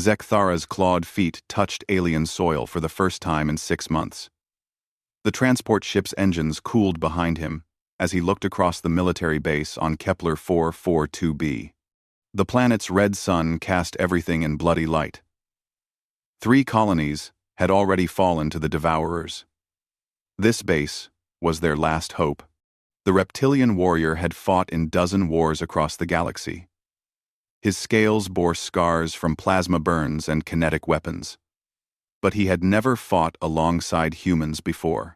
Zekthara's clawed feet touched alien soil for the first time in 6 months. The transport ship's engines cooled behind him as he looked across the military base on Kepler 442b. The planet's red sun cast everything in bloody light. 3 colonies had already fallen to the Devourers. This base was their last hope. The reptilian warrior had fought in dozen wars across the galaxy. His scales bore scars from plasma burns and kinetic weapons. But he had never fought alongside humans before.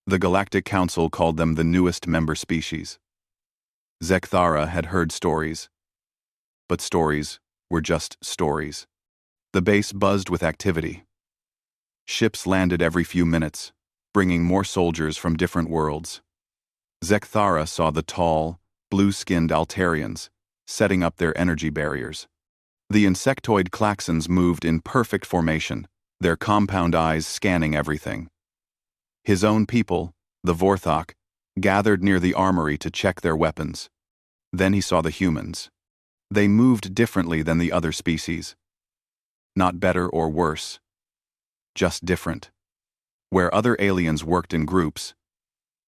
The Galactic Council called them the newest member species. Zekthara had heard stories. But stories were just stories. The base buzzed with activity. Ships landed every few minutes, bringing more soldiers from different worlds. Zekthara saw the tall, blue-skinned Altarians setting up their energy barriers. The insectoid klaxons moved in perfect formation, their compound eyes scanning everything. His own people, the Vorthok, gathered near the armory to check their weapons. Then he saw the humans. They moved differently than the other species. Not better or worse. Just different. Where other aliens worked in groups,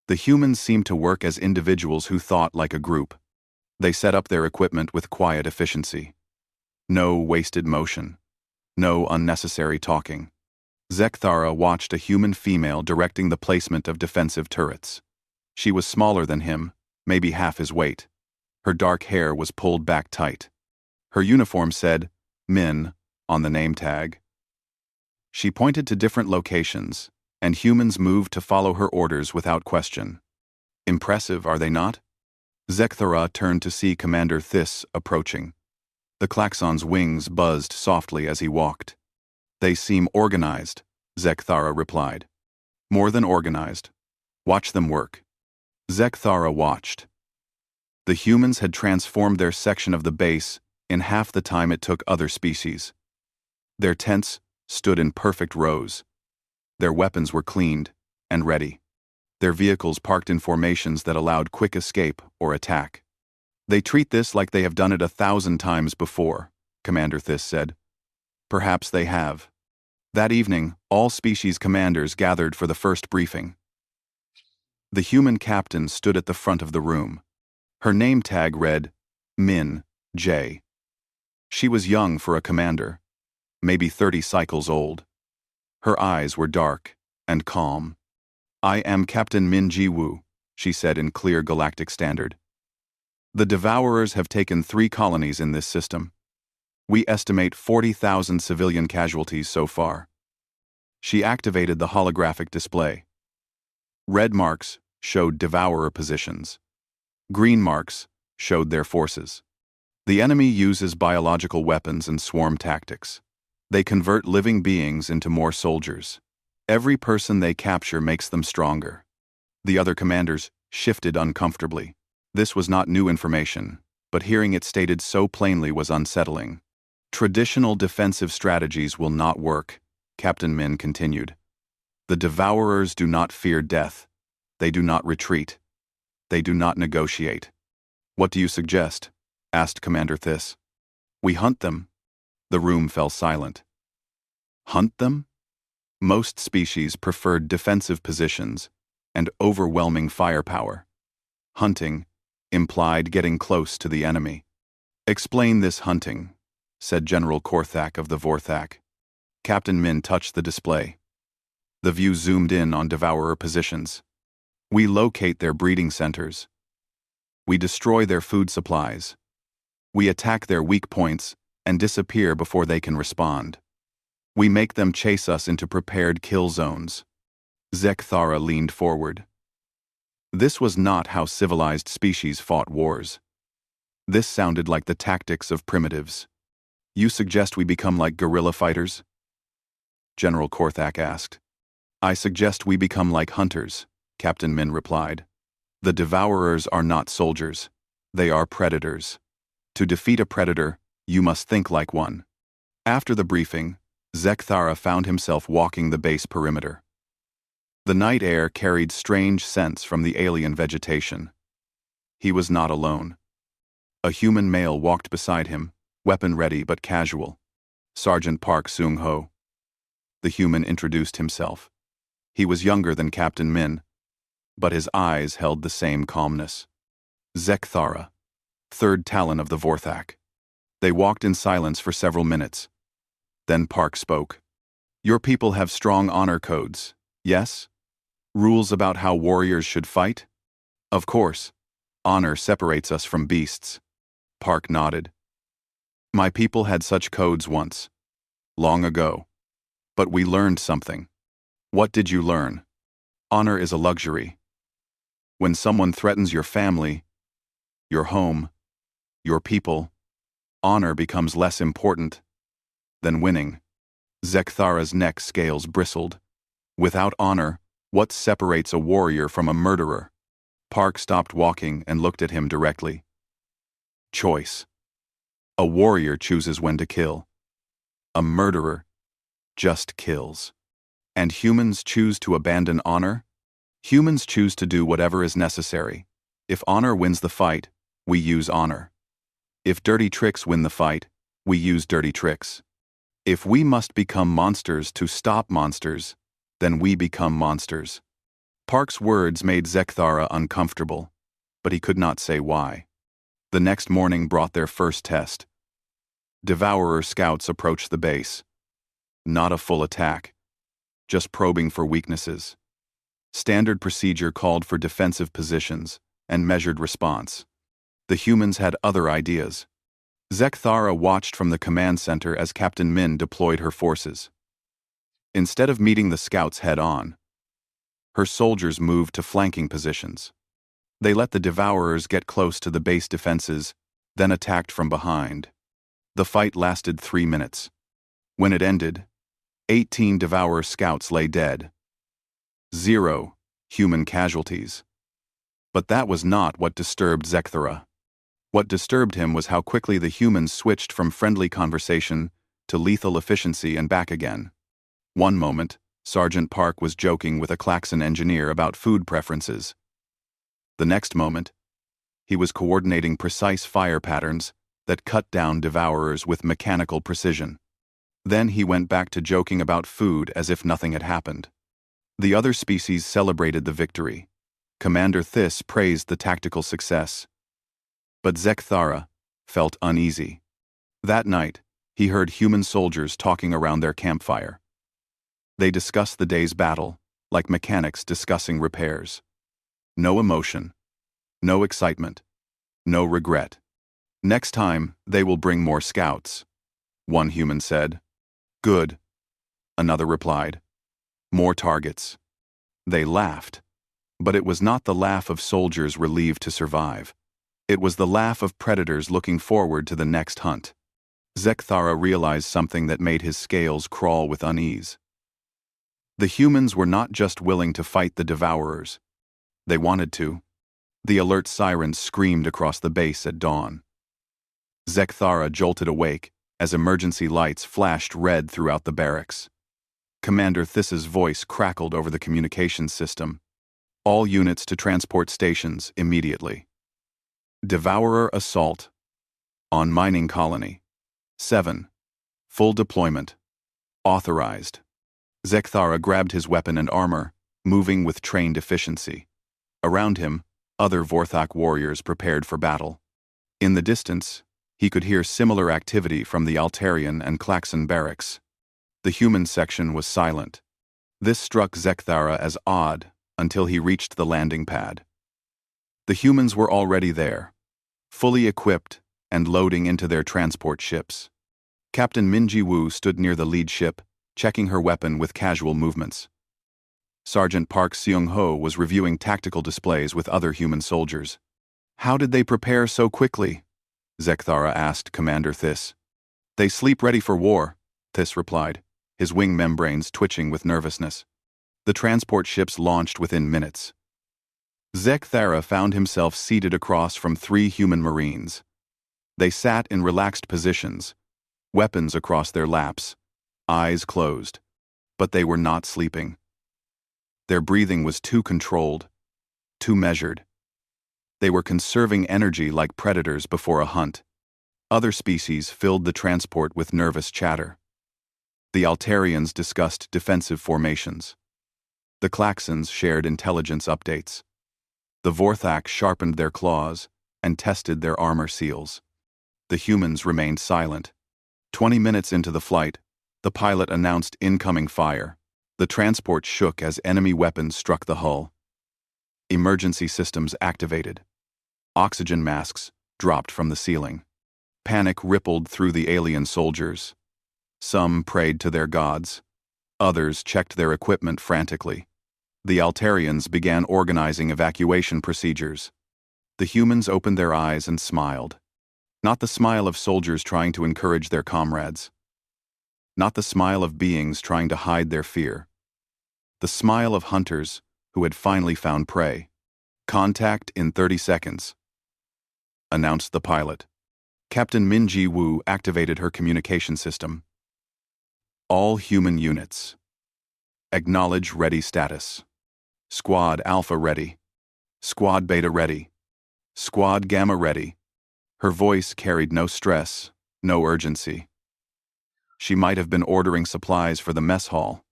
the humans seemed to work as individuals who thought like a group. They set up their equipment with quiet efficiency. No wasted motion. No unnecessary talking. Zekthara watched a human female directing the placement of defensive turrets. She was smaller than him, maybe half his weight. Her dark hair was pulled back tight. Her uniform said, Min, on the name tag. She pointed to different locations, and humans moved to follow her orders without question. Impressive, are they not? Zekthara turned to see Commander Thys approaching. The klaxon's wings buzzed softly as he walked. They seem organized, Zekthara replied. More than organized. Watch them work. Zekthara watched. The humans had transformed their section of the base in half the time it took other species. Their tents stood in perfect rows. Their weapons were cleaned and ready. Their vehicles parked in formations that allowed quick escape or attack. They treat this like they have done it 1,000 times before, Commander Thys said. Perhaps they have. That evening, all species commanders gathered for the first briefing. The human captain stood at the front of the room. Her name tag read, Min, J. She was young for a commander, maybe 30 cycles old. Her eyes were dark and calm. I am Captain Min Ji-woo, she said in clear galactic standard. The Devourers have taken 3 colonies in this system. We estimate 40,000 civilian casualties so far. She activated the holographic display. Red marks showed Devourer positions. Green marks showed their forces. The enemy uses biological weapons and swarm tactics. They convert living beings into more soldiers. Every person they capture makes them stronger. The other commanders shifted uncomfortably. This was not new information, but hearing it stated so plainly was unsettling. Traditional defensive strategies will not work, Captain Min continued. The Devourers do not fear death. They do not retreat. They do not negotiate. What do you suggest? Asked Commander Thys. We hunt them. The room fell silent. Hunt them? Most species preferred defensive positions and overwhelming firepower. Hunting implied getting close to the enemy. Explain this hunting, said General Korthak of the Vorthak. Captain Min touched the display. The view zoomed in on Devourer positions. We locate their breeding centers. We destroy their food supplies. We attack their weak points and disappear before they can respond. We make them chase us into prepared kill zones. Zekthara leaned forward. This was not how civilized species fought wars. This sounded like the tactics of primitives. You suggest we become like guerrilla fighters? General Korthak asked. I suggest we become like hunters, Captain Min replied. The Devourers are not soldiers. They are predators. To defeat a predator, you must think like one. After the briefing, Zekthara found himself walking the base perimeter. The night air carried strange scents from the alien vegetation. He was not alone. A human male walked beside him, weapon ready but casual. Sergeant Park Seung-ho. The human introduced himself. He was younger than Captain Min, but his eyes held the same calmness. Zekthara, third Talon of the Vorthak. They walked in silence for several minutes. Then Park spoke. Your people have strong honor codes, yes? Rules about how warriors should fight? Of course. Honor separates us from beasts. Park nodded. My people had such codes once. Long ago. But we learned something. What did you learn? Honor is a luxury. When someone threatens your family, your home, your people, honor becomes less important than winning. Zekthara's neck scales bristled. Without honor, what separates a warrior from a murderer? Park stopped walking and looked at him directly. Choice. A warrior chooses when to kill. A murderer just kills. And humans choose to abandon honor? Humans choose to do whatever is necessary. If honor wins the fight, we use honor. If dirty tricks win the fight, we use dirty tricks. If we must become monsters to stop monsters, then we become monsters. Park's words made Zekthara uncomfortable, but he could not say why. The next morning brought their first test. Devourer scouts approached the base. Not a full attack, just probing for weaknesses. Standard procedure called for defensive positions and measured response. The humans had other ideas. Zekthara watched from the command center as Captain Min deployed her forces. Instead of meeting the scouts head-on, her soldiers moved to flanking positions. They let the Devourers get close to the base defenses, then attacked from behind. The fight lasted 3 minutes. When it ended, 18 Devourer scouts lay dead. 0 human casualties. But that was not what disturbed Zekthara. What disturbed him was how quickly the humans switched from friendly conversation to lethal efficiency and back again. One moment, Sergeant Park was joking with a Klaxon engineer about food preferences. The next moment, he was coordinating precise fire patterns that cut down Devourers with mechanical precision. Then he went back to joking about food as if nothing had happened. The other species celebrated the victory. Commander Thys praised the tactical success. But Zekthara felt uneasy. That night, he heard human soldiers talking around their campfire. They discussed the day's battle, like mechanics discussing repairs. No emotion, no excitement, no regret. Next time, they will bring more scouts, one human said. Good, another replied. More targets. They laughed. But it was not the laugh of soldiers relieved to survive. It was the laugh of predators looking forward to the next hunt. Zekthara realized something that made his scales crawl with unease. The humans were not just willing to fight the Devourers. They wanted to. The alert sirens screamed across the base at dawn. Zekthara jolted awake as emergency lights flashed red throughout the barracks. Commander Thys's voice crackled over the communications system. All units to transport stations immediately. Devourer assault. On mining colony. 7. Full deployment. Authorized. Zekthara grabbed his weapon and armor, moving with trained efficiency. Around him, other Vorthak warriors prepared for battle. In the distance, he could hear similar activity from the Altarian and Klaxon barracks. The human section was silent. This struck Zekthara as odd until he reached the landing pad. The humans were already there, fully equipped and loading into their transport ships. Captain Minji Wu stood near the lead ship, checking her weapon with casual movements. Sergeant Park Seung-ho was reviewing tactical displays with other human soldiers. How did they prepare so quickly? Zekthara asked Commander Thys. They sleep ready for war, Thys replied, his wing membranes twitching with nervousness. The transport ships launched within minutes. Zekthara found himself seated across from 3 human marines. They sat in relaxed positions, weapons across their laps, eyes closed, but they were not sleeping. Their breathing was too controlled, too measured. They were conserving energy like predators before a hunt. Other species filled the transport with nervous chatter. The Altarians discussed defensive formations. The Klaxons shared intelligence updates. The Vorthak sharpened their claws and tested their armor seals. The humans remained silent. 20 minutes into the flight, the pilot announced incoming fire. The transport shook as enemy weapons struck the hull. Emergency systems activated. Oxygen masks dropped from the ceiling. Panic rippled through the alien soldiers. Some prayed to their gods. Others checked their equipment frantically. The Altarians began organizing evacuation procedures. The humans opened their eyes and smiled. Not the smile of soldiers trying to encourage their comrades. Not the smile of beings trying to hide their fear. The smile of hunters who had finally found prey. "Contact in 30 seconds," announced the pilot. Captain Minji Wu activated her communication system. "All human units. Acknowledge ready status. Squad Alpha ready. Squad Beta ready. Squad Gamma ready." Her voice carried no stress, no urgency. She might have been ordering supplies for the mess hall.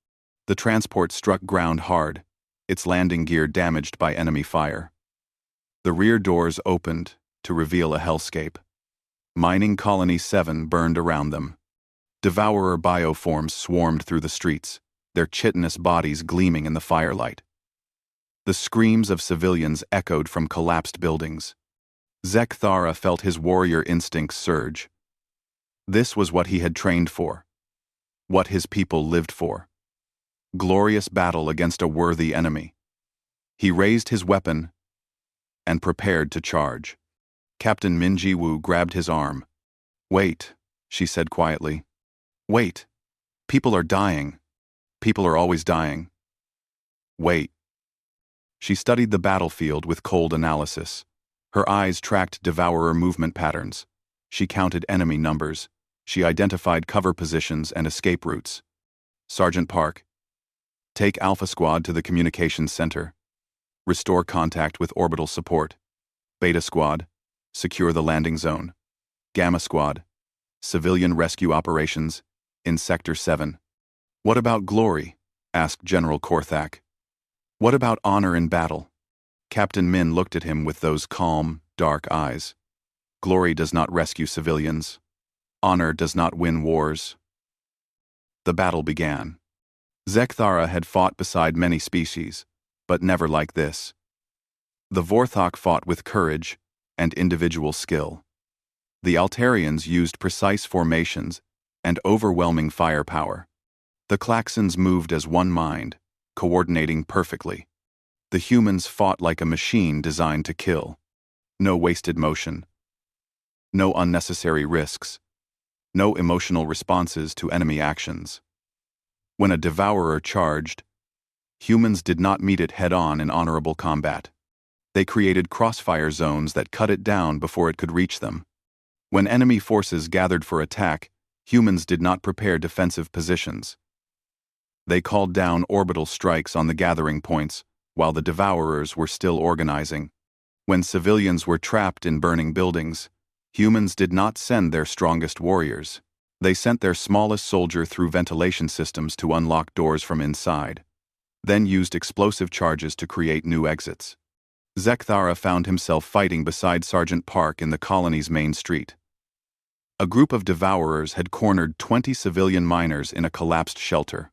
The transport struck ground hard, its landing gear damaged by enemy fire. The rear doors opened to reveal a hellscape. Mining Colony 7 burned around them. Devourer bioforms swarmed through the streets, their chitinous bodies gleaming in the firelight. The screams of civilians echoed from collapsed buildings. Zekthara felt his warrior instincts surge. This was what he had trained for. What his people lived for. Glorious battle against a worthy enemy. He raised his weapon and prepared to charge. Captain Minji Wu grabbed his arm. "Wait," she said quietly. "Wait. People are dying. People are always dying. Wait." She studied the battlefield with cold analysis. Her eyes tracked Devourer movement patterns. She counted enemy numbers. She identified cover positions and escape routes. "Sergeant Park, take Alpha Squad to the communications center. Restore contact with orbital support. Beta Squad, secure the landing zone. Gamma Squad, civilian rescue operations in Sector 7. "What about glory?" asked General Korthak. "What about honor in battle?" Captain Min looked at him with those calm, dark eyes. "Glory does not rescue civilians. Honor does not win wars." The battle began. Zekthara had fought beside many species, but never like this. The Vorthok fought with courage and individual skill. The Altarians used precise formations and overwhelming firepower. The Klaxons moved as one mind, coordinating perfectly. The humans fought like a machine designed to kill. No wasted motion. No unnecessary risks. No emotional responses to enemy actions. When a devourer charged, humans did not meet it head-on in honorable combat. They created crossfire zones that cut it down before it could reach them. When enemy forces gathered for attack, humans did not prepare defensive positions. They called down orbital strikes on the gathering points while the devourers were still organizing. When civilians were trapped in burning buildings, humans did not send their strongest warriors. They sent their smallest soldier through ventilation systems to unlock doors from inside, then used explosive charges to create new exits. Zekthara found himself fighting beside Sergeant Park in the colony's main street. A group of devourers had cornered 20 civilian miners in a collapsed shelter.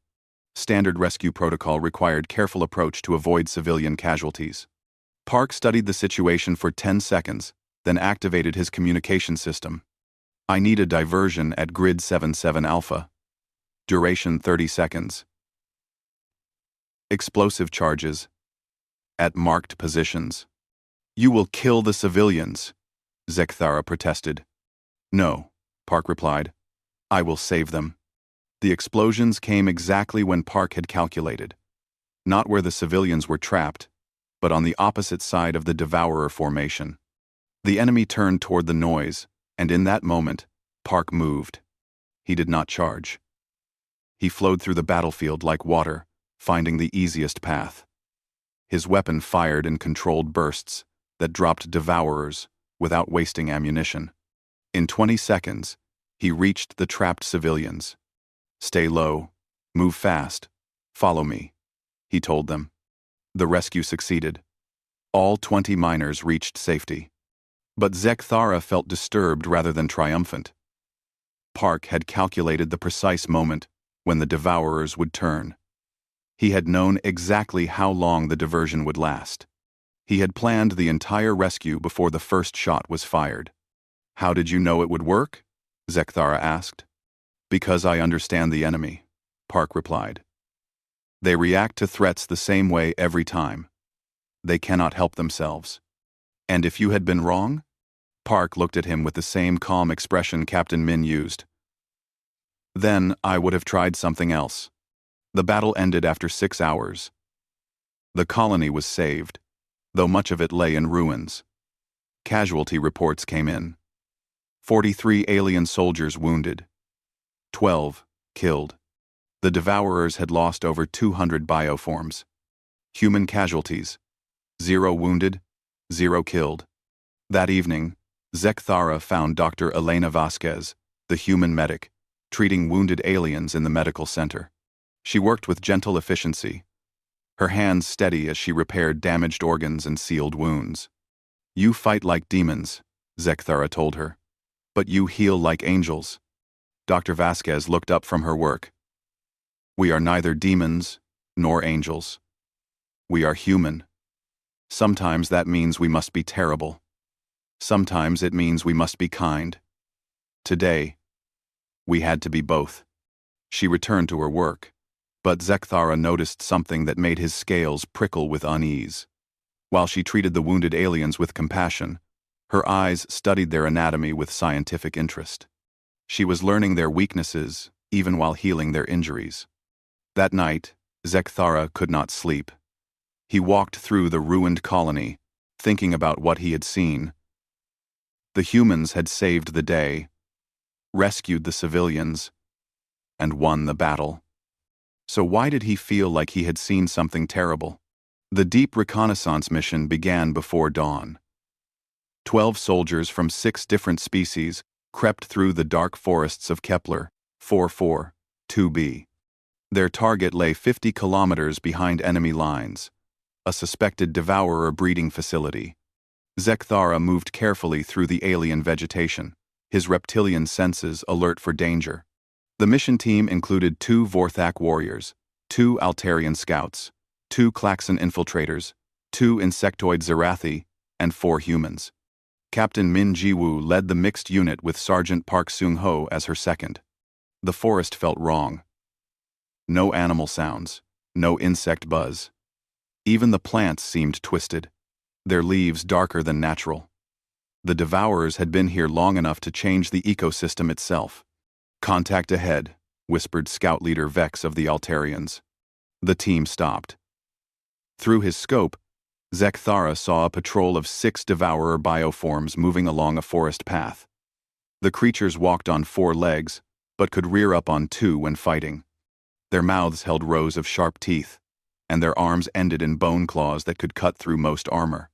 Standard rescue protocol required careful approach to avoid civilian casualties. Park studied the situation for 10 seconds, then activated his communication system. "I need a diversion at Grid 77 Alpha. Duration 30 seconds. Explosive charges at marked positions." "You will kill the civilians," Zekthara protested. "No," Park replied. "I will save them." The explosions came exactly when Park had calculated. Not where the civilians were trapped, but on the opposite side of the Devourer formation. The enemy turned toward the noise, and in that moment, Park moved. He did not charge. He flowed through the battlefield like water, finding the easiest path. His weapon fired in controlled bursts that dropped devourers without wasting ammunition. In 20 seconds, he reached the trapped civilians. Stay low. Move fast. Follow me, he told them. The rescue succeeded. All 20 miners reached safety. But Zekthara felt disturbed rather than triumphant. Park had calculated the precise moment when the devourers would turn. He had known exactly how long the diversion would last. He had planned the entire rescue before the first shot was fired. How did you know it would work? Zekthara asked. Because I understand the enemy, Park replied. They react to threats the same way every time. They cannot help themselves. And if you had been wrong? Park looked at him with the same calm expression Captain Min used. Then I would have tried something else. The battle ended after 6 hours. The colony was saved, though much of it lay in ruins. Casualty reports came in. 43 alien soldiers wounded. 12 killed. The devourers had lost over 200 bioforms. Human casualties. 0 wounded, 0 killed. That evening, Zekthara found Dr. Elena Vasquez, the human medic, treating wounded aliens in the medical center. She worked with gentle efficiency, her hands steady as she repaired damaged organs and sealed wounds. You fight like demons, Zekthara told her, but you heal like angels. Dr. Vasquez looked up from her work. We are neither demons nor angels. We are human. Sometimes that means we must be terrible. Sometimes it means we must be kind. Today, we had to be both. She returned to her work, but Zekthara noticed something that made his scales prickle with unease. While she treated the wounded aliens with compassion, her eyes studied their anatomy with scientific interest. She was learning their weaknesses, even while healing their injuries. That night, Zekthara could not sleep. He walked through the ruined colony, thinking about what he had seen. The humans had saved the day, rescued the civilians, and won the battle. So why did he feel like he had seen something terrible? The deep reconnaissance mission began before dawn. 12 soldiers from 6 different species crept through the dark forests of Kepler 442b. Their target lay 50 kilometers behind enemy lines, a suspected devourer breeding facility. Zekthara moved carefully through the alien vegetation, his reptilian senses alert for danger. The mission team included 2 Vorthak warriors, 2 Altarian scouts, 2 Klaxon infiltrators, 2 insectoid Zerathi, and 4 humans. Captain Min Jiwoo led the mixed unit with Sergeant Park Seung-ho as her second. The forest felt wrong. No animal sounds, no insect buzz. Even the plants seemed twisted, their leaves darker than natural. The devourers had been here long enough to change the ecosystem itself. Contact ahead, whispered Scout Leader Vex of the Altarians. The team stopped. Through his scope, Zekthara saw a patrol of 6 devourer bioforms moving along a forest path. The creatures walked on 4 legs, but could rear up on 2 when fighting. Their mouths held rows of sharp teeth, and their arms ended in bone claws that could cut through most armor.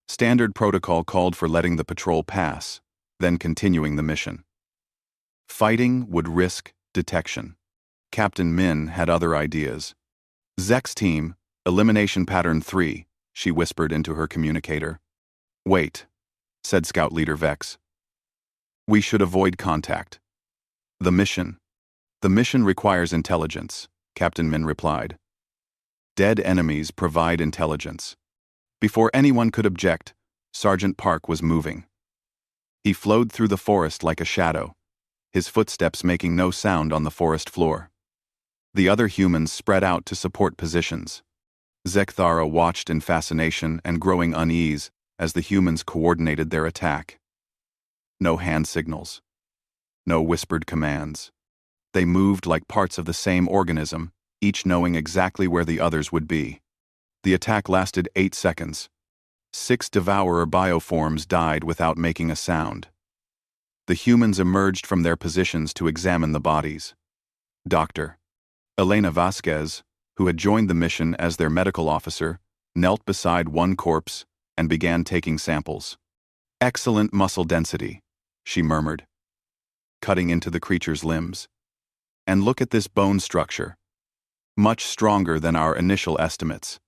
Standard protocol called for letting the patrol pass, then continuing the mission. Fighting would risk detection. Captain Min had other ideas. Zek's team, Elimination Pattern 3, she whispered into her communicator. Wait, said Scout Leader Vex. We should avoid contact. The mission requires intelligence, Captain Min replied. Dead enemies provide intelligence. Before anyone could object, Sergeant Park was moving. He flowed through the forest like a shadow, his footsteps making no sound on the forest floor. The other humans spread out to support positions. Zekthara watched in fascination and growing unease as the humans coordinated their attack. No hand signals. No whispered commands. They moved like parts of the same organism, each knowing exactly where the others would be. The attack lasted 8 seconds. 6 devourer bioforms died without making a sound. The humans emerged from their positions to examine the bodies. Dr. Elena Vasquez, who had joined the mission as their medical officer, knelt beside one corpse and began taking samples. Excellent muscle density, she murmured, cutting into the creature's limbs. And look at this bone structure. Much stronger than our initial estimates.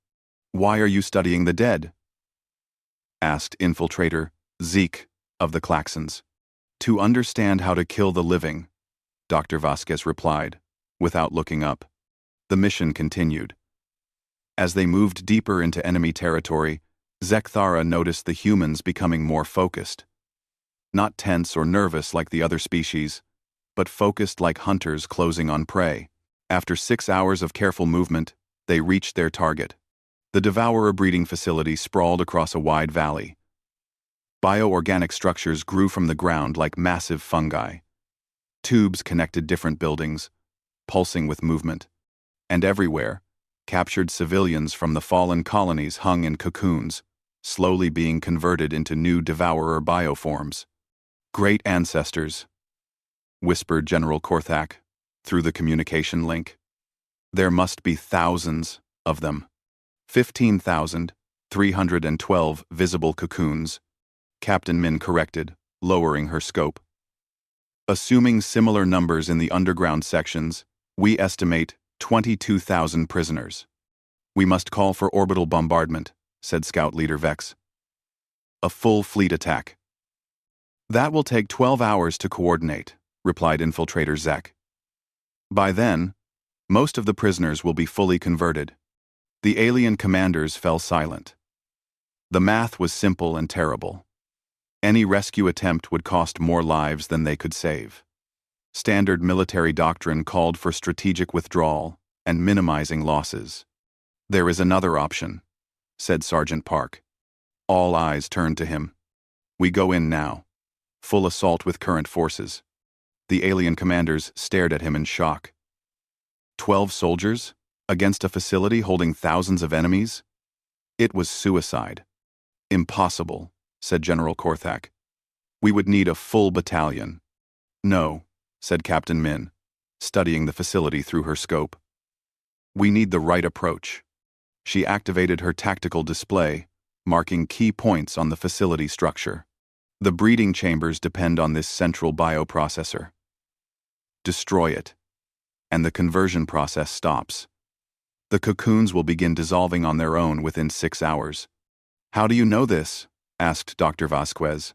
Why are you studying the dead? Asked infiltrator Zeke of the Klaxons. To understand how to kill the living, Dr. Vasquez replied, without looking up. The mission continued. As they moved deeper into enemy territory, Zekthara noticed the humans becoming more focused. Not tense or nervous like the other species, but focused like hunters closing on prey. After 6 hours of careful movement, they reached their target. The Devourer breeding facility sprawled across a wide valley. Bioorganic structures grew from the ground like massive fungi. Tubes connected different buildings, pulsing with movement. And everywhere, captured civilians from the fallen colonies hung in cocoons, slowly being converted into new Devourer bioforms. Great ancestors, whispered General Korthak through the communication link. There must be thousands of them. 15,312 visible cocoons, Captain Min corrected, lowering her scope. Assuming similar numbers in the underground sections, we estimate 22,000 prisoners. We must call for orbital bombardment, said Scout Leader Vex. A full fleet attack. That will take 12 hours to coordinate, replied Infiltrator Zek. By then, most of the prisoners will be fully converted. The alien commanders fell silent. The math was simple and terrible. Any rescue attempt would cost more lives than they could save. Standard military doctrine called for strategic withdrawal and minimizing losses. There is another option, said Sergeant Park. All eyes turned to him. We go in now. Full assault with current forces. The alien commanders stared at him in shock. 12 soldiers? Against a facility holding thousands of enemies? It was suicide. Impossible, said General Korthak. We would need a full battalion. No, said Captain Min, studying the facility through her scope. We need the right approach. She activated her tactical display, marking key points on the facility structure. The breeding chambers depend on this central bioprocessor. Destroy it, and the conversion process stops. The cocoons will begin dissolving on their own within 6 hours. How do you know this? Asked Dr. Vasquez.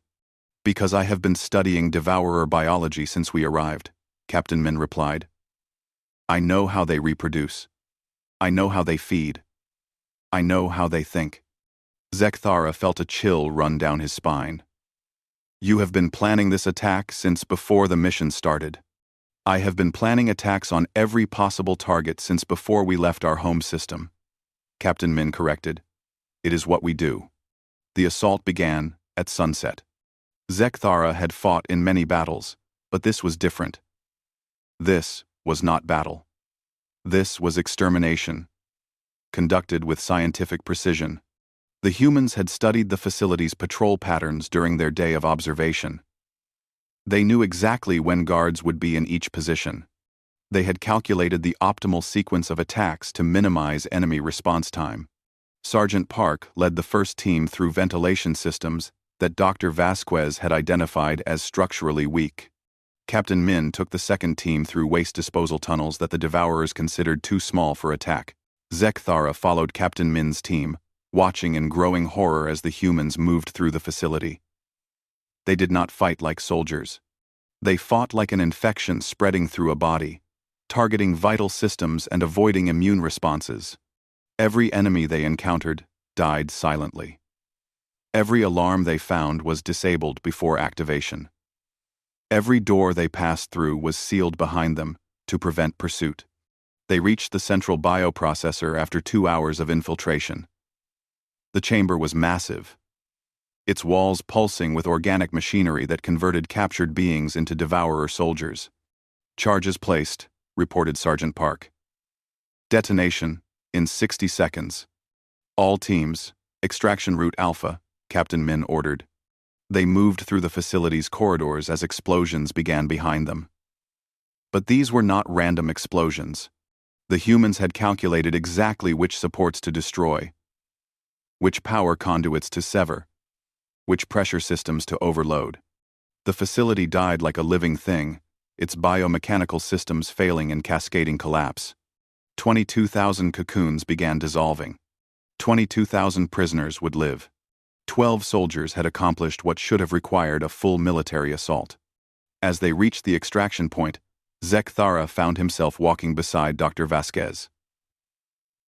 Because I have been studying Devourer biology since we arrived, Captain Min replied. I know how they reproduce. I know how they feed. I know how they think. Zekthara felt a chill run down his spine. You have been planning this attack since before the mission started. I have been planning attacks on every possible target since before we left our home system. Captain Min corrected. It is what we do. The assault began at sunset. Zekthara had fought in many battles, but this was different. This was not battle. This was extermination. Conducted with scientific precision. The humans had studied the facility's patrol patterns during their day of observation. They knew exactly when guards would be in each position. They had calculated the optimal sequence of attacks to minimize enemy response time. Sergeant Park led the first team through ventilation systems that Dr. Vasquez had identified as structurally weak. Captain Min took the second team through waste disposal tunnels that the Devourers considered too small for attack. Zekthara followed Captain Min's team, watching in growing horror as the humans moved through the facility. They did not fight like soldiers. They fought like an infection spreading through a body, targeting vital systems and avoiding immune responses. Every enemy they encountered died silently. Every alarm they found was disabled before activation. Every door they passed through was sealed behind them to prevent pursuit. They reached the central bioprocessor after 2 hours of infiltration. The chamber was massive, its walls pulsing with organic machinery that converted captured beings into Devourer soldiers. Charges placed, reported Sergeant Park. Detonation in 60 seconds. All teams, extraction route Alpha, Captain Min ordered. They moved through the facility's corridors as explosions began behind them. But these were not random explosions. The humans had calculated exactly which supports to destroy, which power conduits to sever, which pressure systems to overload. The facility died like a living thing, its biomechanical systems failing in cascading collapse. 22,000 cocoons began dissolving. 22,000 prisoners would live. 12 soldiers had accomplished what should have required a full military assault. As they reached the extraction point, Zekthara found himself walking beside Dr. Vasquez.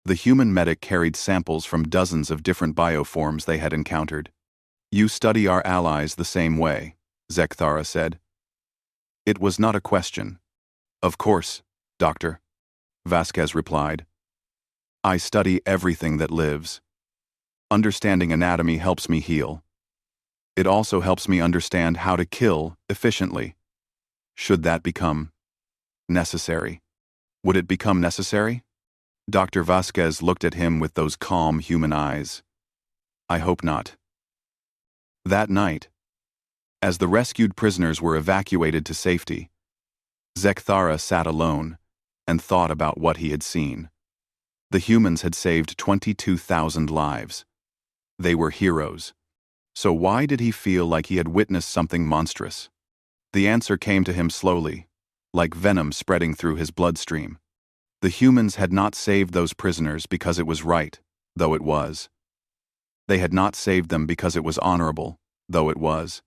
The human medic carried samples from dozens of different bioforms they had encountered. "You study our allies the same way," Zekthara said. It was not a question. "Of course, Doctor," Vasquez replied. "I study everything that lives. Understanding anatomy helps me heal. It also helps me understand how to kill efficiently. Should that become necessary?" "Would it become necessary?" Dr. Vasquez looked at him with those calm human eyes. "I hope not." That night, as the rescued prisoners were evacuated to safety, Zekthara sat alone and thought about what he had seen. The humans had saved 22,000 lives. They were heroes. So why did he feel like he had witnessed something monstrous? The answer came to him slowly, like venom spreading through his bloodstream. The humans had not saved those prisoners because it was right, though it was. They had not saved them because it was honorable, though it was.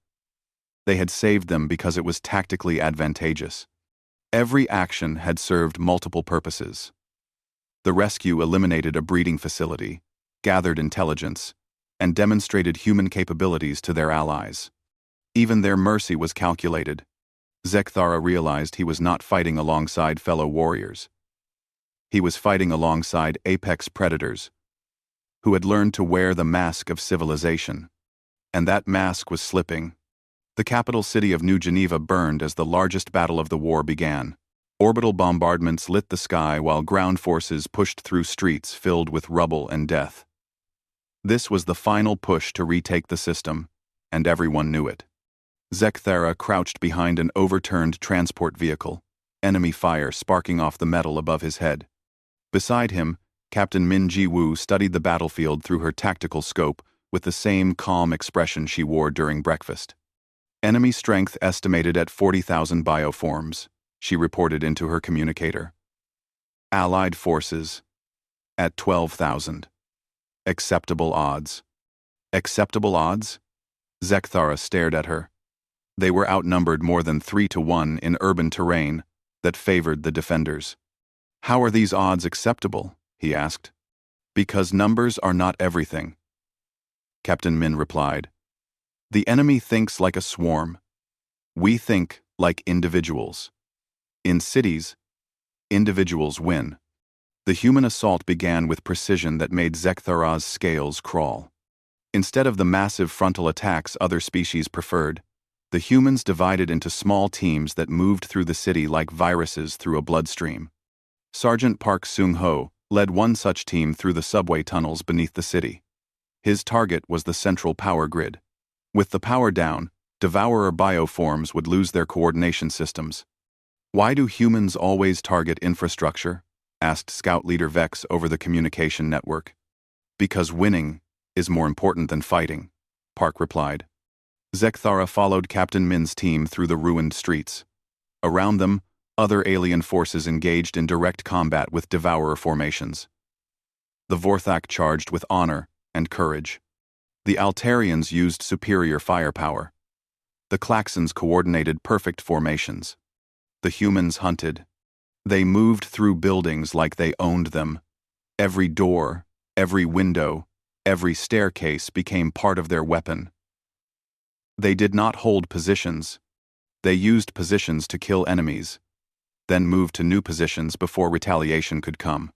They had saved them because it was tactically advantageous. Every action had served multiple purposes. The rescue eliminated a breeding facility, gathered intelligence, and demonstrated human capabilities to their allies. Even their mercy was calculated. Zekthara realized he was not fighting alongside fellow warriors. He was fighting alongside apex predators, who had learned to wear the mask of civilization. And that mask was slipping. The capital city of New Geneva burned as the largest battle of the war began. Orbital bombardments lit the sky while ground forces pushed through streets filled with rubble and death. This was the final push to retake the system, and everyone knew it. Zekthara crouched behind an overturned transport vehicle, enemy fire sparking off the metal above his head. Beside him, Captain Min Ji-woo studied the battlefield through her tactical scope with the same calm expression she wore during breakfast. "Enemy strength estimated at 40,000 bioforms," she reported into her communicator. "Allied forces at 12,000. Acceptable odds." "Acceptable odds?" Zekthara stared at her. They were outnumbered more than 3-1 in urban terrain that favored the defenders. "How are these odds acceptable?" he asked. "Because numbers are not everything," Captain Min replied. "The enemy thinks like a swarm. We think like individuals. In cities, individuals win." The human assault began with precision that made Zekthara's scales crawl. Instead of the massive frontal attacks other species preferred, the humans divided into small teams that moved through the city like viruses through a bloodstream. Sergeant Park Seung-ho led one such team through the subway tunnels beneath the city. His target was the central power grid. With the power down, devourer bioforms would lose their coordination systems. "Why do humans always target infrastructure?" asked Scout Leader Vex over the communication network. "Because winning is more important than fighting," Park replied. Zekthara followed Captain Min's team through the ruined streets. Around them, other alien forces engaged in direct combat with devourer formations. The Vorthak charged with honor and courage. The Altarians used superior firepower. The Klaxons coordinated perfect formations. The humans hunted. They moved through buildings like they owned them. Every door, every window, every staircase became part of their weapon. They did not hold positions. They used positions to kill enemies, then moved to new positions before retaliation could come.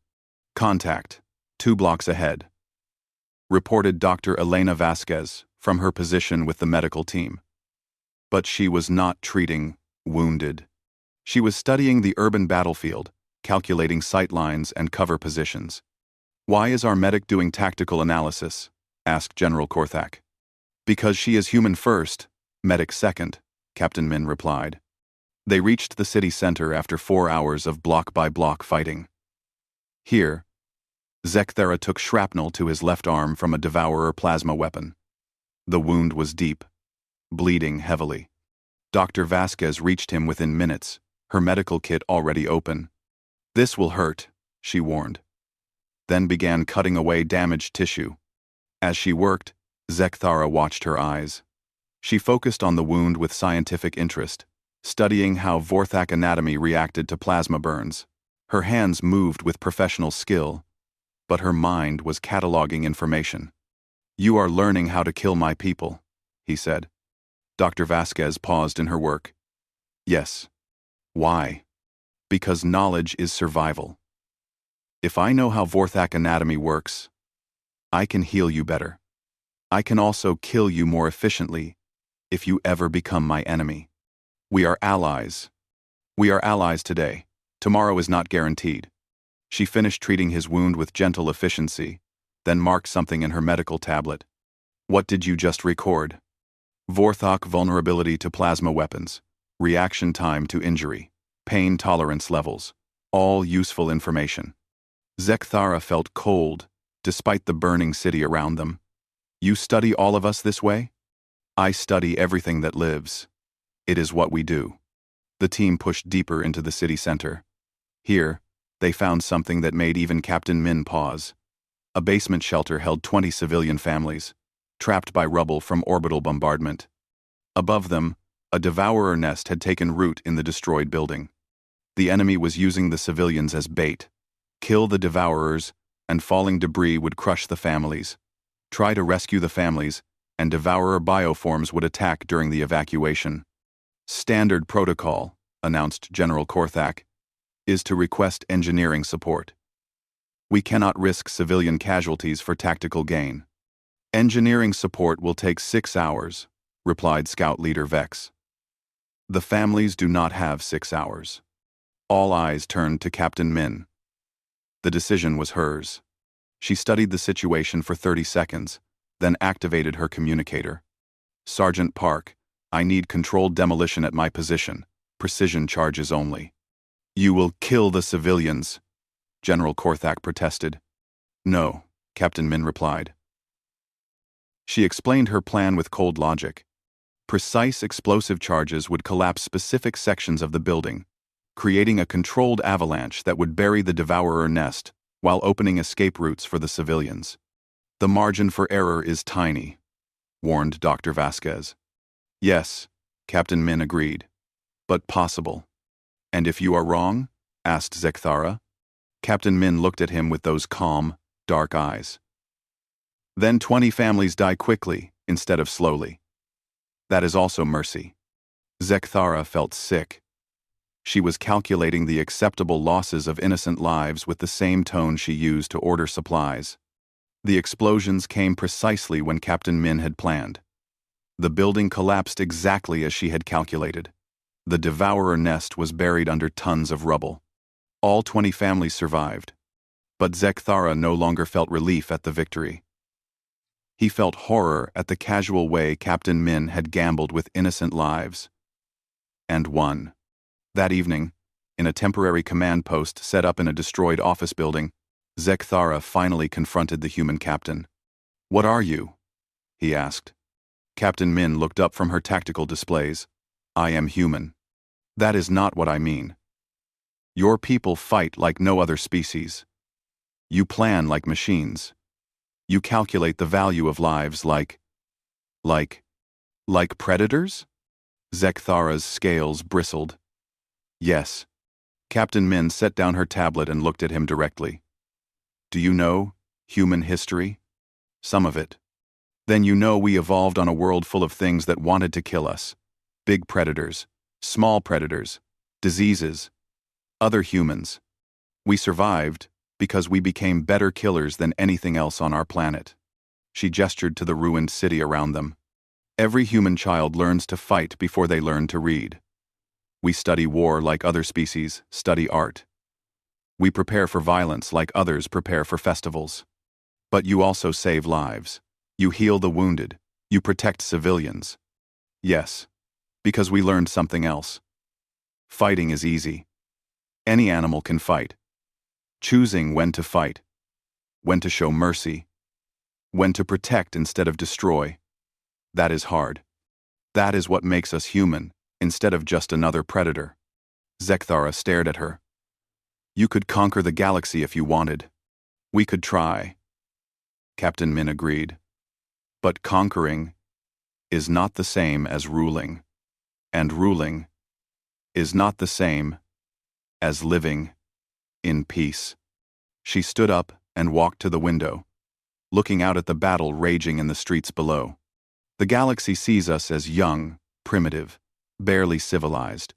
"Contact, 2 blocks ahead," reported Dr. Elena Vasquez from her position with the medical team. But she was not treating wounded. She was studying the urban battlefield, calculating sightlines and cover positions. "Why is our medic doing tactical analysis?" asked General Korthak. "Because she is human first, medic second," Captain Min replied. They reached the city center after 4 hours of block-by-block fighting. Here, Zekthara took shrapnel to his left arm from a devourer plasma weapon. The wound was deep, bleeding heavily. Dr. Vasquez reached him within minutes, her medical kit already open. "This will hurt," she warned. Then began cutting away damaged tissue. As she worked, Zekthara watched her eyes. She focused on the wound with scientific interest, studying how Vorthak anatomy reacted to plasma burns. Her hands moved with professional skill, but her mind was cataloging information. "You are learning how to kill my people," he said. Dr. Vasquez paused in her work. "Yes." "Why?" "Because knowledge is survival. If I know how Vorthak anatomy works, I can heal you better. I can also kill you more efficiently if you ever become my enemy. We are allies. We are allies today. Tomorrow is not guaranteed." She finished treating his wound with gentle efficiency, then marked something in her medical tablet. "What did you just record?" "Vorthak vulnerability to plasma weapons, reaction time to injury, pain tolerance levels, all useful information." Zekthara felt cold, despite the burning city around them. "You study all of us this way?" "I study everything that lives. It is what we do." The team pushed deeper into the city center. Here, they found something that made even Captain Min pause. A basement shelter held 20 civilian families, trapped by rubble from orbital bombardment. Above them, a devourer nest had taken root in the destroyed building. The enemy was using the civilians as bait. Kill the devourers, and falling debris would crush the families. Try to rescue the families, and devourer bioforms would attack during the evacuation. "Standard protocol," announced General Korthak, "is to request engineering support. We cannot risk civilian casualties for tactical gain." "Engineering support will take 6 hours," replied Scout Leader Vex. "The families do not have 6 hours." All eyes turned to Captain Min. The decision was hers. She studied the situation for 30 seconds, then activated her communicator. "Sergeant Park, I need controlled demolition at my position. Precision charges only." "You will kill the civilians," General Korthak protested. "No," Captain Min replied. She explained her plan with cold logic. Precise explosive charges would collapse specific sections of the building, creating a controlled avalanche that would bury the devourer nest while opening escape routes for the civilians. "The margin for error is tiny," warned Dr. Vasquez. "Yes," Captain Min agreed, "but possible." "And if you are wrong?" asked Zekthara. Captain Min looked at him with those calm, dark eyes. "Then 20 families die quickly instead of slowly. That is also mercy." Zekthara felt sick. She was calculating the acceptable losses of innocent lives with the same tone she used to order supplies. The explosions came precisely when Captain Min had planned. The building collapsed exactly as she had calculated. The devourer nest was buried under tons of rubble. All 20 families survived. But Zekthara no longer felt relief at the victory. He felt horror at the casual way Captain Min had gambled with innocent lives. And won. That evening, in a temporary command post set up in a destroyed office building, Zekthara finally confronted the human captain. "What are you?" he asked. Captain Min looked up from her tactical displays. "I am human." "That is not what I mean. Your people fight like no other species. You plan like machines. You calculate the value of lives like predators?" Zekthara's scales bristled. "Yes." Captain Min set down her tablet and looked at him directly. "Do you know human history?" "Some of it." "Then you know we evolved on a world full of things that wanted to kill us. Big predators, small predators, diseases, other humans. We survived because we became better killers than anything else on our planet." She gestured to the ruined city around them. "Every human child learns to fight before they learn to read. We study war like other species study art. We prepare for violence like others prepare for festivals. But you also save lives. You heal the wounded. You protect civilians." "Yes, because we learned something else. Fighting is easy. Any animal can fight. Choosing when to fight, when to show mercy, when to protect instead of destroy, that is hard. That is what makes us human, instead of just another predator." Zekthara stared at her. You could conquer the galaxy if you wanted. We could try. Captain Min agreed. But conquering is not the same as ruling, and ruling is not the same as living in peace. She stood up and walked to the window, looking out at the battle raging in the streets below. The galaxy sees us as young, primitive, barely civilized.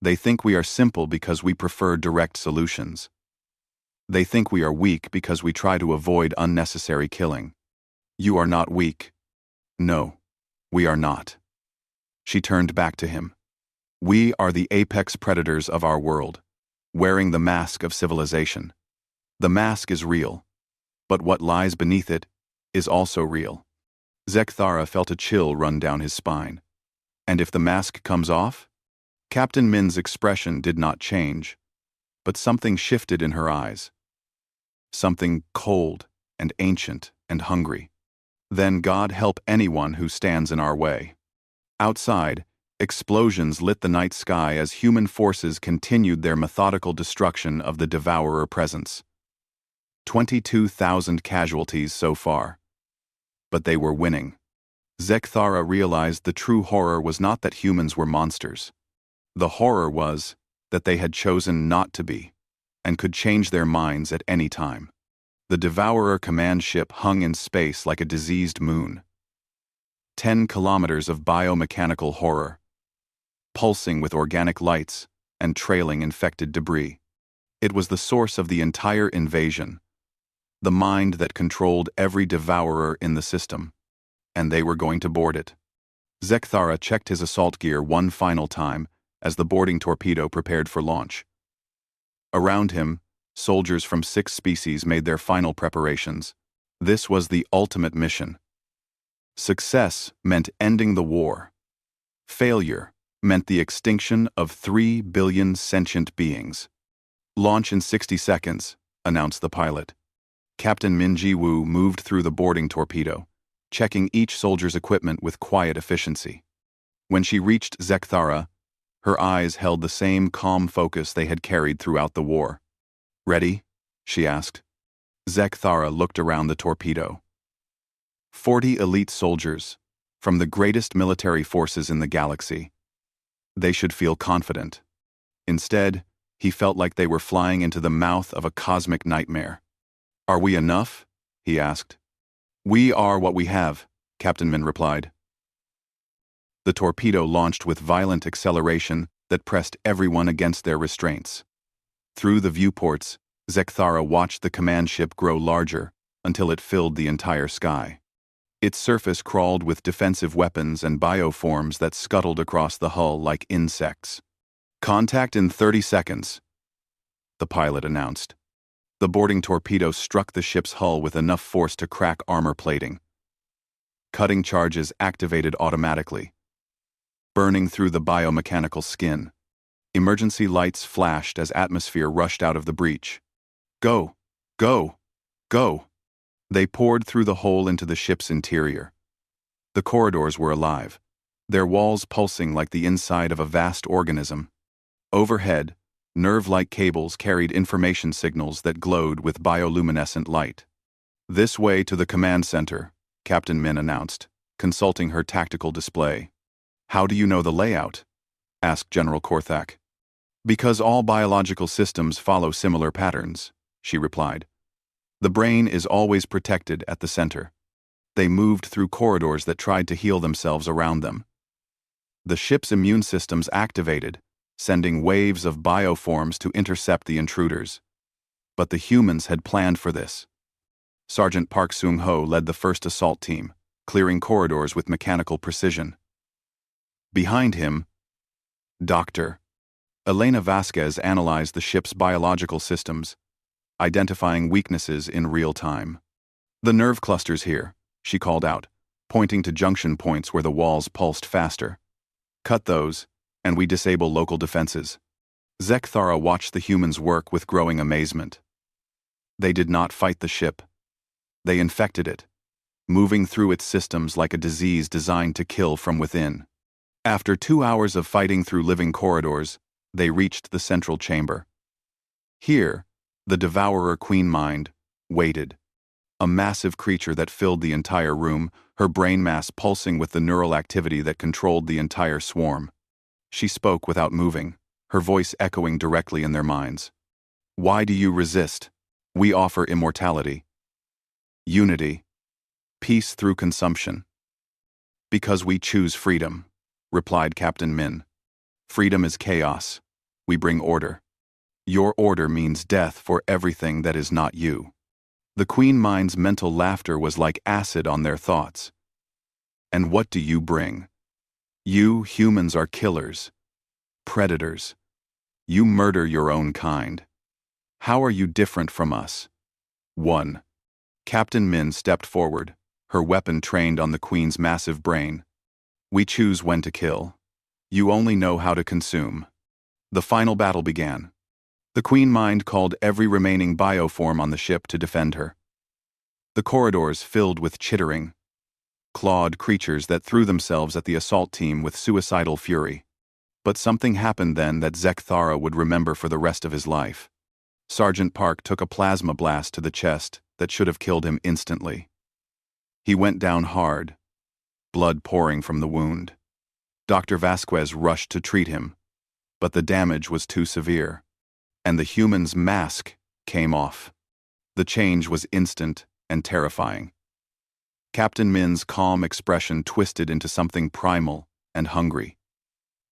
They think we are simple because we prefer direct solutions. They think we are weak because we try to avoid unnecessary killing. You are not weak. No, we are not. She turned back to him. We are the apex predators of our world, wearing the mask of civilization. The mask is real, but what lies beneath it is also real. Zekthara felt a chill run down his spine. And if the mask comes off? Captain Min's expression did not change, but something shifted in her eyes. Something cold and ancient and hungry. Then God help anyone who stands in our way. Outside, explosions lit the night sky as human forces continued their methodical destruction of the Devourer presence. 22,000 casualties so far. But they were winning. Zekthara realized the true horror was not that humans were monsters. The horror was that they had chosen not to be, and could change their minds at any time. The Devourer command ship hung in space like a diseased moon. 10 kilometers of biomechanical horror, pulsing with organic lights and trailing infected debris. It was the source of the entire invasion, the mind that controlled every Devourer in the system, and they were going to board it. Zekthara checked his assault gear one final time as the boarding torpedo prepared for launch. Around him, soldiers from 6 species made their final preparations. This was the ultimate mission. Success meant ending the war. Failure meant the extinction of 3 billion sentient beings. Launch in 60 seconds, announced the pilot. Captain Min Ji-woo moved through the boarding torpedo, checking each soldier's equipment with quiet efficiency. When she reached Zekthara, her eyes held the same calm focus they had carried throughout the war. Ready? She asked. Zekthara looked around the torpedo. 40 elite soldiers, from the greatest military forces in the galaxy. They should feel confident. Instead, he felt like they were flying into the mouth of a cosmic nightmare. Are we enough? He asked. We are what we have, Captain Min replied. The torpedo launched with violent acceleration that pressed everyone against their restraints. Through the viewports, Zekthara watched the command ship grow larger until it filled the entire sky. Its surface crawled with defensive weapons and bioforms that scuttled across the hull like insects. Contact in 30 seconds, the pilot announced. The boarding torpedo struck the ship's hull with enough force to crack armor plating. Cutting charges activated automatically, burning through the biomechanical skin. Emergency lights flashed as atmosphere rushed out of the breach. Go! Go! Go! They poured through the hole into the ship's interior. The corridors were alive, their walls pulsing like the inside of a vast organism. Overhead, nerve-like cables carried information signals that glowed with bioluminescent light. This way to the command center, Captain Min announced, consulting her tactical display. How do you know the layout? Asked General Korthak. Because all biological systems follow similar patterns, she replied. The brain is always protected at the center. They moved through corridors that tried to heal themselves around them. The ship's immune systems activated, sending waves of bioforms to intercept the intruders. But the humans had planned for this. Sergeant Park Seung-ho led the first assault team, clearing corridors with mechanical precision. Behind him, Dr. Elena Vasquez analyzed the ship's biological systems, identifying weaknesses in real time. The nerve clusters here, she called out, pointing to junction points where the walls pulsed faster. Cut those, and we disable local defenses. Zekthara watched the humans work with growing amazement. They did not fight the ship. They infected it, moving through its systems like a disease designed to kill from within. After 2 hours of fighting through living corridors, They reached the central chamber. Here, the devourer Queen Mind waited, a massive creature that filled the entire room, her brain mass pulsing with the neural activity that controlled the entire swarm. She spoke without moving, her voice echoing directly in their minds. Why do you resist? We offer immortality, unity, peace through consumption. Because we choose freedom, replied Captain Min. Freedom is chaos. We bring order. Your order means death for everything that is not you. The Queen Mind's mental laughter was like acid on their thoughts. And what do you bring? You humans are killers, predators. You murder your own kind. How are you different from us? 1. Captain Min stepped forward, her weapon trained on the Queen's massive brain. We choose when to kill. You only know how to consume. The final battle began. The Queen Mind called every remaining bioform on the ship to defend her. The corridors filled with chittering, clawed creatures that threw themselves at the assault team with suicidal fury. But something happened then that Zekthara would remember for the rest of his life. Sergeant Park took a plasma blast to the chest that should have killed him instantly. He went down hard, blood pouring from the wound. Dr. Vasquez rushed to treat him, but the damage was too severe, and the human's mask came off. The change was instant and terrifying. Captain Min's calm expression twisted into something primal and hungry.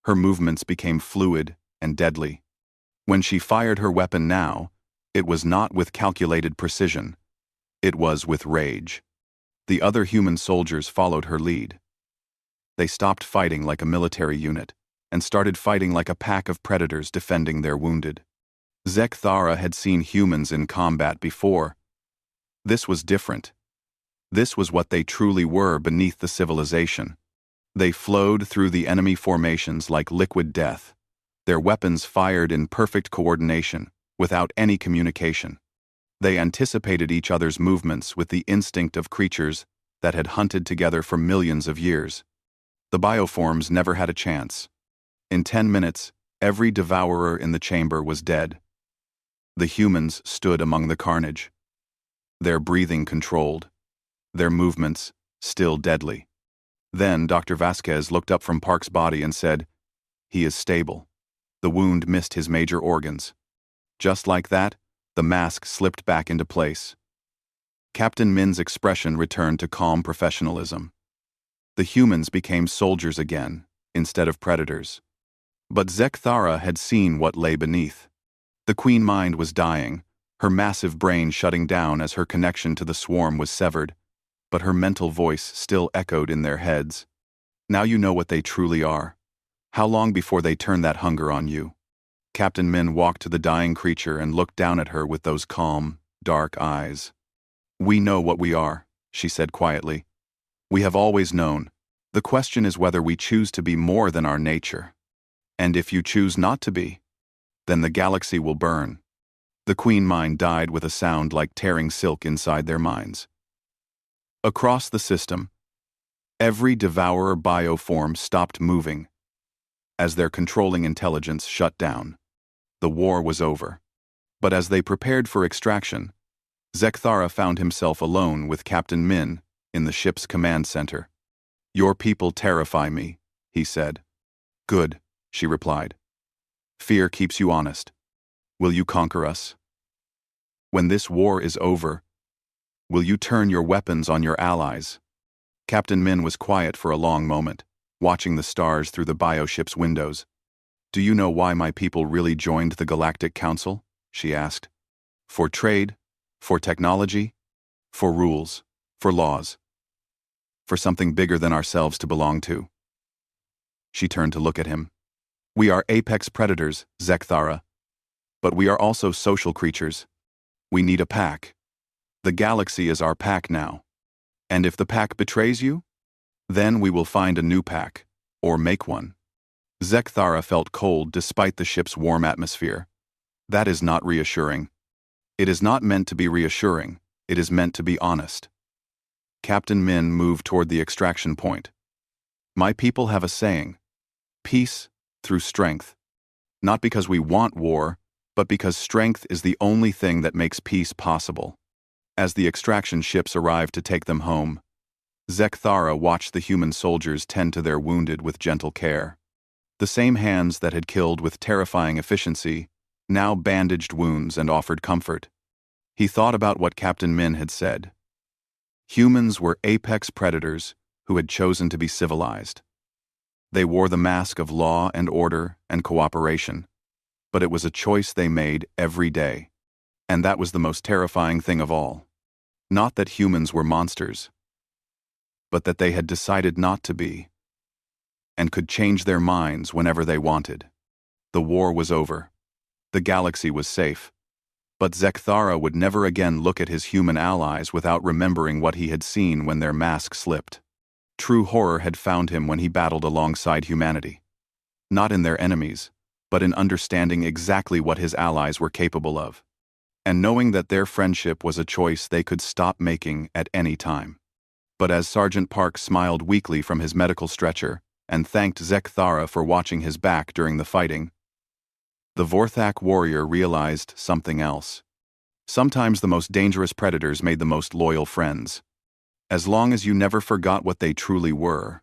Her movements became fluid and deadly. When she fired her weapon now, it was not with calculated precision. It was with rage. The other human soldiers followed her lead. They stopped fighting like a military unit and started fighting like a pack of predators defending their wounded. Zekthara had seen humans in combat before. This was different. This was what they truly were beneath the civilization. They flowed through the enemy formations like liquid death, their weapons fired in perfect coordination, without any communication. They anticipated each other's movements with the instinct of creatures that had hunted together for millions of years. The bioforms never had a chance. In 10 minutes, every devourer in the chamber was dead. The humans stood among the carnage, their breathing controlled, their movements still deadly. Then Dr. Vasquez looked up from Park's body and said, "He is stable." The wound missed his major organs. Just like that, the mask slipped back into place. Captain Min's expression returned to calm professionalism. The humans became soldiers again, instead of predators. But Zekthara had seen what lay beneath. The Queen Mind was dying, her massive brain shutting down as her connection to the swarm was severed, but her mental voice still echoed in their heads. Now you know what they truly are. How long before they turn that hunger on you? Captain Min walked to the dying creature and looked down at her with those calm, dark eyes. We know what we are, she said quietly. We have always known. The question is whether we choose to be more than our nature. And if you choose not to be, then the galaxy will burn. The Queen Mind died with a sound like tearing silk inside their minds. Across the system, every devourer bioform stopped moving as their controlling intelligence shut down. The war was over. But as they prepared for extraction, Zekthara found himself alone with Captain Min in the ship's command center. Your people terrify me, he said. Good, she replied. Fear keeps you honest. Will you conquer us? When this war is over, will you turn your weapons on your allies? Captain Min was quiet for a long moment, watching the stars through the bioship's windows. Do you know why my people really joined the Galactic Council? She asked. For trade? For technology? For rules? For laws? For something bigger than ourselves to belong to? She turned to look at him. We are apex predators, Zekthara. But we are also social creatures. We need a pack. The galaxy is our pack now. And if the pack betrays you, then we will find a new pack, or make one. Zekthara felt cold despite the ship's warm atmosphere. That is not reassuring. It is not meant to be reassuring, it is meant to be honest. Captain Min moved toward the extraction point. My people have a saying, peace through strength. Not because we want war, but because strength is the only thing that makes peace possible. As the extraction ships arrived to take them home, Zekthara watched the human soldiers tend to their wounded with gentle care. The same hands that had killed with terrifying efficiency now bandaged wounds and offered comfort. He thought about what Captain Min had said. Humans were apex predators who had chosen to be civilized. They wore the mask of law and order and cooperation, but it was a choice they made every day. And that was the most terrifying thing of all. Not that humans were monsters, but that they had decided not to be, and could change their minds whenever they wanted. The war was over. The galaxy was safe. But Zekthara would never again look at his human allies without remembering what he had seen when their mask slipped. True horror had found him when he battled alongside humanity. Not in their enemies, but in understanding exactly what his allies were capable of, and knowing that their friendship was a choice they could stop making at any time. But as Sergeant Park smiled weakly from his medical stretcher and thanked Zekthara for watching his back during the fighting, the Vorthak warrior realized something else. Sometimes the most dangerous predators made the most loyal friends. As long as you never forgot what they truly were,